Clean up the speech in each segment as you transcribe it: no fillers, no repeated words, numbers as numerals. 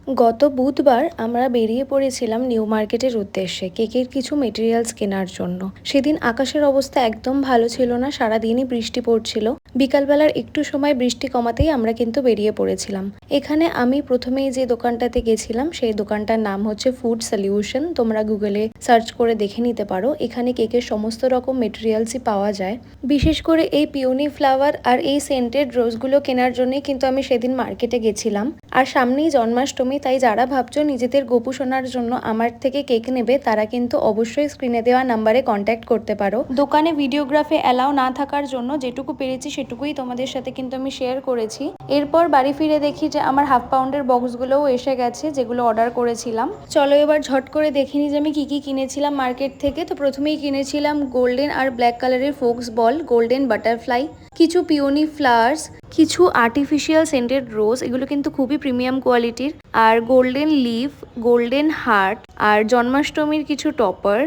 গত বুধবার আমরা বেরিয়ে পড়েছিলাম নিউ মার্কেটের উদ্দেশ্যে কেকের কিছু মেটেরিয়ালস কেনার জন্য। সেদিন আকাশের অবস্থা একদম ভালো ছিল না, সারাদিনই বৃষ্টি পড়ছিল। বিকালবেলার একটু সময় বৃষ্টি কমাতেই আমরা কিন্তু বেরিয়ে পড়েছিলাম। এখানে আমি প্রথমেই যে দোকানটাতে গেছিলাম সেই দোকানটার নাম হচ্ছে ফুড সলিউশন। তোমরা গুগলে সার্চ করে দেখে নিতে পারো। এখানে কেকের সমস্ত রকম মেটেরিয়ালসই পাওয়া যায়। বিশেষ করে এই পিওনি ফ্লাওয়ার আর এই সেন্টেড রোজগুলো কেনার জন্যই কিন্তু আমি সেদিন মার্কেটে গেছিলাম। আর সামনেই জন্মাষ্টমী, তাই যারা ভাবছো নিজেদের গোপু সোনার জন্য আমার থেকে কেক নেবে তারা কিন্তু অবশ্যই স্ক্রিনে দেওয়া নাম্বারে কন্ট্যাক্ট করতে পারো। দোকানে ভিডিওগ্রাফি অ্যালাউ না থাকার জন্য যেটুকু পেরেছি সেটুকুই তোমাদের সাথে কিন্তু আমি শেয়ার করেছি। এরপর বাড়ি ফিরে দেখি যে আমার হাফ পাউন্ডের বক্সগুলোও এসে গেছে, যেগুলো অর্ডার করেছিলাম। চলো এবার ঝট করে দেখে নিই যে আমি কি কি কিনেছিলাম মার্কেট থেকে। তো প্রথমেই কিনেছিলাম গোল্ডেন আর ব্ল্যাক কালারের ফোক্স বল, গোল্ডেন বাটারফ্লাই, কিছু পিওনি ফ্লাওয়ার্স, কিছু আর্টিফিশিয়াল সেন্টেড রোজ, এগুলো কিন্তু খুবই প্রিমিয়াম কোয়ালিটির, আর গোল্ডেন লিফ, গোল্ডেন হার্ট, আর জন্মাষ্টমীর কিছু টপার,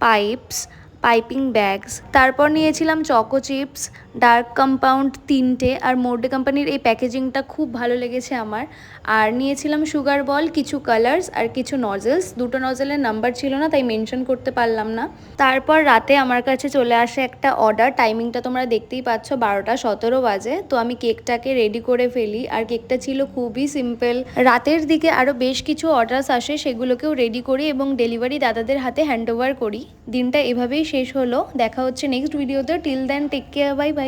পাইপস, পাইপিং ব্যাগস। তারপর নিয়েছিলাম চকো চিপস, ডার্ক কম্পাউন্ড 3টে, আর মোর্ডে কোম্পানির এই প্যাকেজিংটা খুব ভালো লেগেছে আমার। আর নিয়েছিলাম সুগার বল, কিছু কালার্স আর কিছু নজেলস। দুটো নজেলের নাম্বার ছিল না তাই মেনশন করতে পারলাম না। তারপর রাতে আমার কাছে চলে আসে একটা অর্ডার। টাইমিংটা তোমরা দেখতেই পাচ্ছ, 12টা 17 বাজে। তো আমি কেকটাকে রেডি করে ফেলি, আর কেকটা ছিল খুবই সিম্পল। রাতের দিকে আরও বেশ কিছু অর্ডারস আসে, সেগুলোকেও রেডি করি এবং ডেলিভারি দাদাদের হাতে হ্যান্ড ওভার করি। দিনটা এভাবেই শেষ হলো। দেখা হচ্ছে নেক্সট ভিডিওতে। Till then take care, bye by.